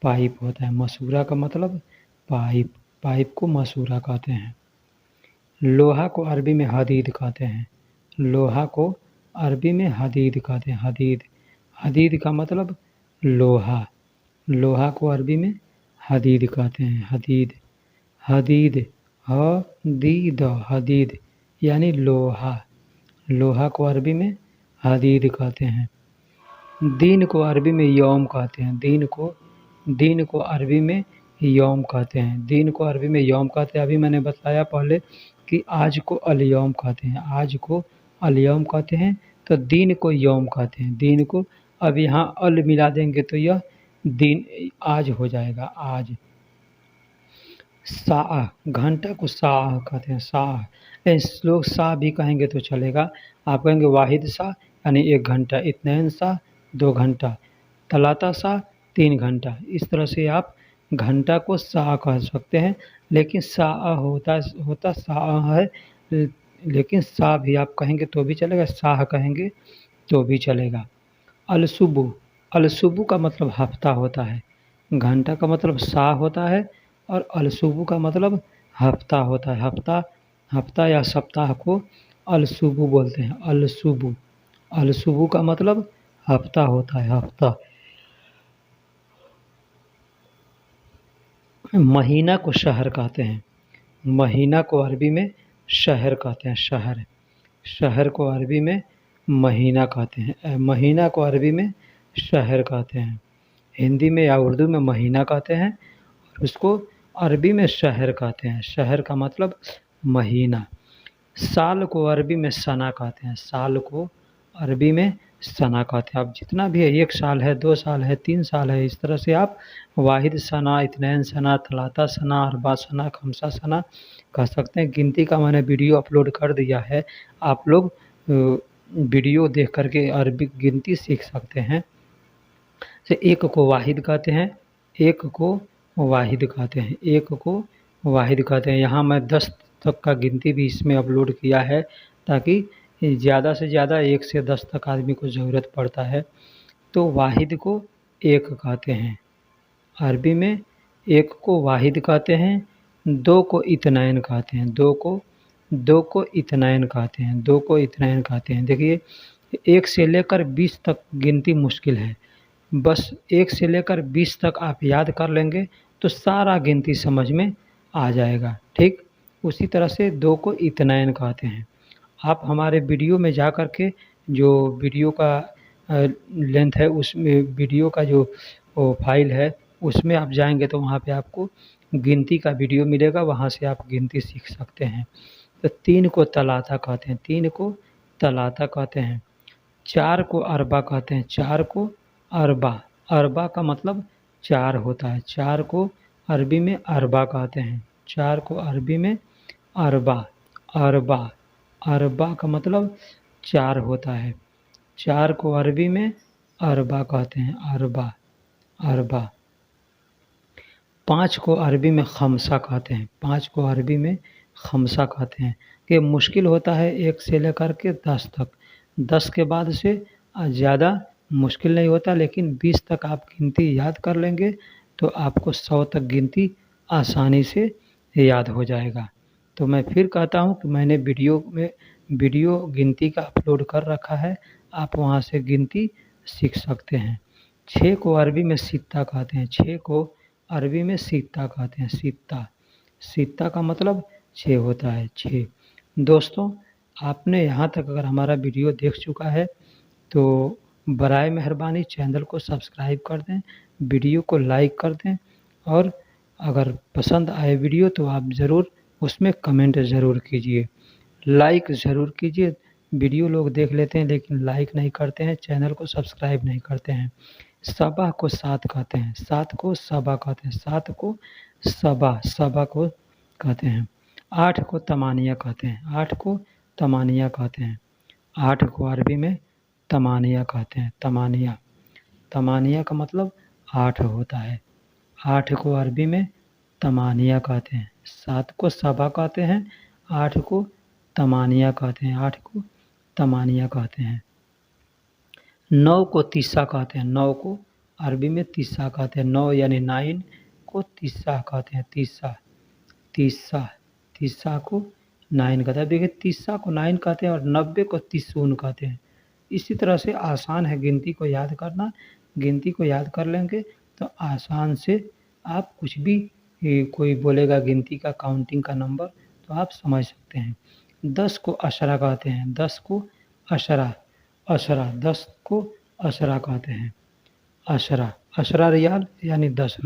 पाइप होता है, मसूरा का मतलब पाइप, पाइप को मसूरा कहते हैं। लोहा को अरबी में हदीद कहते हैं, लोहा को अरबी में हदीद कहते हैं। हदीद, हदीद का मतलब लोहा, लोहा को अरबी में हदीद कहते हैं। हदीद, हदीद, हदीद, हदीद यानी लोहा, लोहा को अरबी में हदीद कहते हैं। दिन को अरबी में यौम कहते हैं, दिन को अरबी में यौम कहते हैं। दिन को अरबी में यौम कहते हैं। अभी मैंने बताया पहले कि आज को अल-यौम कहते हैं, आज को अल-यौम कहते हैं, तो दिन को यौम कहते हैं। दिन को अब यहाँ अल मिला देंगे तो यह दिन, आज हो जाएगा, आज। साअ, घंटा को साअ कहते हैं, साअ। लोग सा भी कहेंगे तो चलेगा। आप कहेंगे वाहिद सा यानी 1 घंटा, इत्नैन सा 2 घंटा, तलाता सा 3 घंटा। इस तरह से आप घंटा को सा कह सकते हैं, लेकिन साअ होता साअ है, लेकिन सा भी आप कहेंगे तो भी चलेगा, साह कहेंगे तो भी चलेगा। अलसुबु, अलसुबु का मतलब हफ्ता होता है। घंटा का मतलब सा होता है और अलसुबु का मतलब हफ्ता होता है। हफ्ता, हफ्ता या सप्ताह को अलसुबु बोलते हैं। अलसुबु, अलसुबु का मतलब हफ्ता होता है, हफ्ता। महीना को शहर कहते हैं, महीना को अरबी में शहर कहते हैं, शहर। शहर को अरबी में महीना कहते हैं, महीना को अरबी में शहर कहते हैं। हिंदी में या उर्दू में महीना कहते हैं और उसको अरबी में शहर कहते हैं। शहर का मतलब महीना। साल को अरबी में सना कहते हैं, साल को अरबी में सना कहते हैं। अब जितना भी है, 1 साल है, 2 साल है, 3 साल है, इस तरह से आप वाहिद सना, इत्नैन सना, थलाता सना, अरबा सना, खमसा सना कह सकते हैं। गिनती का मैंने वीडियो अपलोड कर दिया है, आप लोग वीडियो देख करके अरबी गिनती सीख सकते हैं। से एक को वाहिद कहते हैं, एक को वाहिद कहते हैं, एक को वाहिद कहते हैं। यहाँ मैं 10 तक का गिनती भी इसमें अपलोड किया है, ताकि ज़्यादा से ज़्यादा 1 से 10 तक आदमी को ज़रूरत पड़ता है। तो वाहिद को एक कहते हैं, अरबी में एक को वाहिद कहते हैं, 2 को इत्नैन कहते हैं, 2 को इत्नैन कहते हैं, 2 को इत्नैन कहते हैं। देखिए 1 से लेकर 20 तक गिनती मुश्किल है, बस 1 से लेकर 20 तक आप याद कर लेंगे तो सारा गिनती समझ में आ जाएगा, ठीक। उसी तरह से 2 को इत्नैन कहते हैं। आप हमारे वीडियो में जा कर के, जो वीडियो का लेंथ है, उसमें वीडियो का जो वो फाइल है उसमें आप जाएंगे तो वहाँ पे आपको गिनती का वीडियो मिलेगा, वहाँ से आप गिनती सीख सकते हैं। तो 3 को तलाता कहते हैं, 3 को तलाता कहते हैं। 4 को अरबा कहते हैं, 4 को अरबा, अरबा का मतलब 4 होता है। 4 को अरबी में अरबा कहते हैं, 4 को अरबी में अरबा, अरबा, अरबा का मतलब 4 होता है। 4 को अरबी में अरबा कहते हैं, अरबा, अरबा। 5 को अरबी में खमसा कहते हैं, 5 को अरबी में खमसा कहते हैं। कि मुश्किल होता है 1 से लेकर के 10 तक। 10 के बाद से ज़्यादा मुश्किल नहीं होता, लेकिन 20 तक आप गिनती याद कर लेंगे तो आपको 100 तक गिनती आसानी से याद हो जाएगा। तो मैं फिर कहता हूँ कि मैंने वीडियो गिनती का अपलोड कर रखा है, आप वहाँ से गिनती सीख सकते हैं। 6 को अरबी में सित्ता कहते हैं। 6 को अरबी में सित्ता कहते हैं। सित्ता, सित्ता का मतलब 6 होता है। 6। दोस्तों, आपने यहाँ तक अगर हमारा वीडियो देख चुका है तो बराए मेहरबानी चैनल को सब्सक्राइब कर दें, वीडियो को लाइक कर दें, और अगर पसंद आए वीडियो तो आप ज़रूर उसमें कमेंट ज़रूर कीजिए, लाइक ज़रूर कीजिए। वीडियो लोग देख लेते हैं लेकिन लाइक नहीं करते हैं, चैनल को सब्सक्राइब नहीं करते हैं। सबा को 7 कहते हैं। 7 को सबा कहते हैं। 7 को सबा को कहते हैं। 8 को तमानिया कहते हैं। 8 को तमानिया कहते हैं। 8 को अरबी में तमानिया कहते हैं। तमानिया, तमानिया का मतलब 8 होता है। 8 को अरबी में तमानिया कहते हैं। 7 को सबा कहते हैं। 8 को तमानिया कहते हैं। 8 को तमानिया कहते हैं। 9 को तीसा कहते हैं। 9 को अरबी में तीसा कहते हैं। 9 यानी 9 को तीसा कहते हैं। तीसा, तीसा, तीसा को 9 कहते हैं। देखिए, तीसा को 9 कहते हैं और 90 को तीसून कहते हैं। इसी तरह से आसान है गिनती को याद करना। गिनती को याद कर लेंगे तो आसान से आप कुछ भी, कोई बोलेगा गिनती का, काउंटिंग का नंबर, तो आप समझ सकते हैं। 10 को अशरा कहते हैं। 10 को अशरा, अशरा, 10 को अशरा कहते हैं। अशरा, अशरा रियाल यानी 10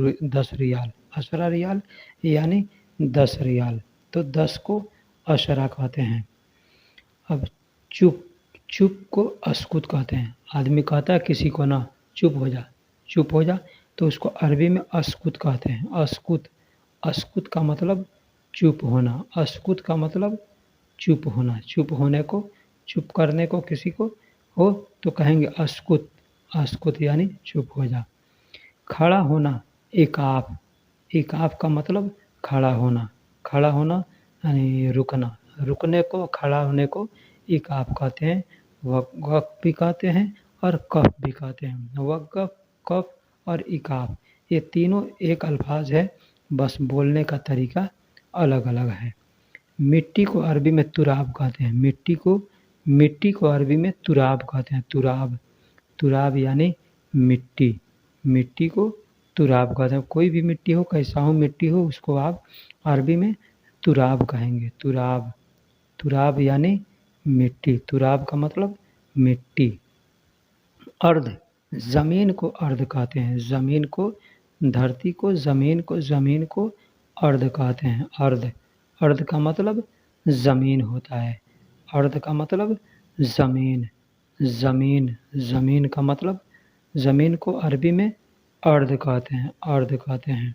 रियाल। अशरा रियाल यानी 10 रियाल। तो 10 को अशरा कहते हैं। अब चुप, चुप को अस्कुत कहते हैं। आदमी कहता है किसी को ना, चुप हो जा, चुप हो जा, तो उसको अरबी में अस्कुत कहते हैं। अस्कुत, अस्कुत का मतलब चुप होना। अस्कुत का मतलब चुप होना। चुप होने को, चुप करने को किसी को हो तो कहेंगे अस्कुत। अस्कुत यानी चुप हो जा। खड़ा होना, इकाफ। इकाफ का मतलब खड़ा होना। खड़ा होना यानी रुकना। रुकने को, खड़ा होने को इकाफ कहते हैं। वक़्फ़ भी कहते हैं और कफ़ भी कहते हैं। वक़्फ़, कफ़ और इकाफ, ये तीनों एक अल्फाज है, बस बोलने का तरीका अलग अलग है। मिट्टी को अरबी में तुराब कहते हैं। मिट्टी को अरबी में तुराब कहते हैं। तुराब, तुराब यानी मिट्टी। मिट्टी को तुराब कहते हैं। कोई भी मिट्टी हो, कैसा हो मिट्टी हो, उसको आप अरबी में तुराब कहेंगे। तुराब, तुराब यानी मिट्टी। तुराब का मतलब मिट्टी। अर्ध, ज़मीन को अर्ध कहते हैं। ज़मीन को, धरती को, ज़मीन को, ज़मीन को अर्ध कहते हैं। अर्ध, अर्ध का मतलब ज़मीन होता है। अर्ध का मतलब ज़मीन। ज़मीन, ज़मीन का मतलब, ज़मीन को अरबी में अर्ध कहते हैं। अर्ध कहते हैं।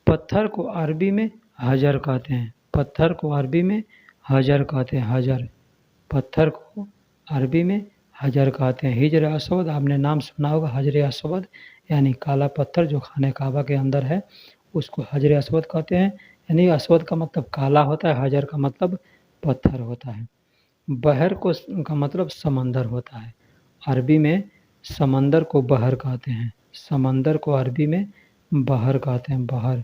पत्थर को अरबी में हजर कहते हैं। पत्थर को अरबी में हजर कहते हैं। हजर, पत्थर को अरबी में हजर कहते हैं। हिजर अस्वद, आपने नाम सुना होगा। हजर अस्वद यानी काला पत्थर जो खाने काबा के अंदर है, उसको हजर अस्वद कहते हैं। यानी अस्वद का मतलब काला होता है, हजर का मतलब पत्थर होता है। बहर को का मतलब समंदर होता है। अरबी में समंदर को बहर कहते हैं। समंदर को अरबी में बहर कहते हैं। बहर,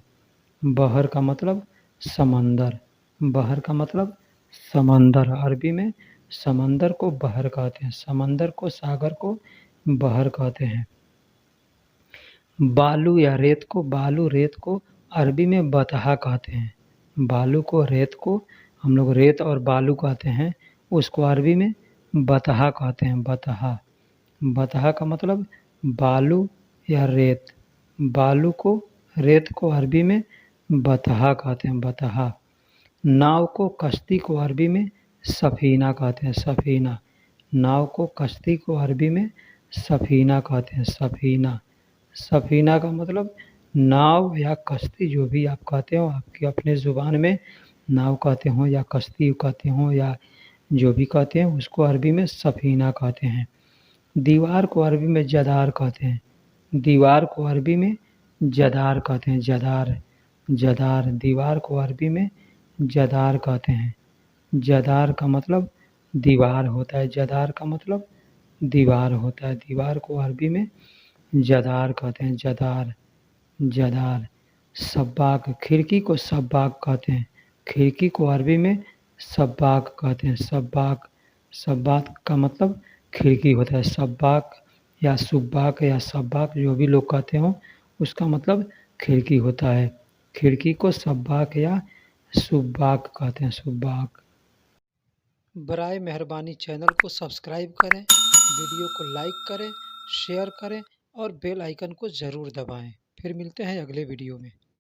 बहर का मतलब समंदर। बहर का मतलब समंदर। अरबी में समंदर को बहर कहते हैं। समंदर को, सागर को बहर कहते हैं। बालू या रेत को, बालू रेत को अरबी में बतहा कहते हैं। बालू को, रेत को हम लोग रेत और बालू कहते हैं, उसको अरबी में बतहा कहते हैं। बतहा, बतहा का मतलब बालू या रेत। बालू को, रेत को अरबी में बतहा कहते हैं। बतहा। नाव को, कश्ती को अरबी में सफ़ीना कहते हैं। सफ़ीना, नाव को, कश्ती को अरबी में सफ़ीना कहते हैं। सफ़ीना, सफ़ीना का मतलब नाव या कश्ती, जो भी आप कहते हो, आपकी अपने ज़ुबान में नाव कहते हो या कश्ती कहते हो या जो भी कहते हैं, उसको अरबी में सफ़ीना कहते हैं। दीवार को अरबी में जदार कहते हैं। दीवार को अरबी में जदार कहते हैं। जदार, जदार। दीवार को अरबी में जदार कहते हैं। जदार का मतलब दीवार होता है। जदार का मतलब दीवार होता है। दीवार को अरबी में जदार कहते हैं। जदार, जदार। सब्बाक, खिड़की को सब्बाक कहते हैं। खिड़की को अरबी में सब्बाक कहते हैं। सब्बाक, सब्बाक का मतलब खिड़की होता है। सब्बाक या सुब्बाक या सब्बाक जो भी लोग कहते हों, उसका मतलब खिड़की होता है। खिड़की को सब्बाक या सुब्बाक कहते हैं। सुब्बाक। बराए मेहरबानी चैनल को सब्सक्राइब करें, वीडियो को लाइक करें, शेयर करें और बेल आइकन को ज़रूर दबाएं। फिर मिलते हैं अगले वीडियो में।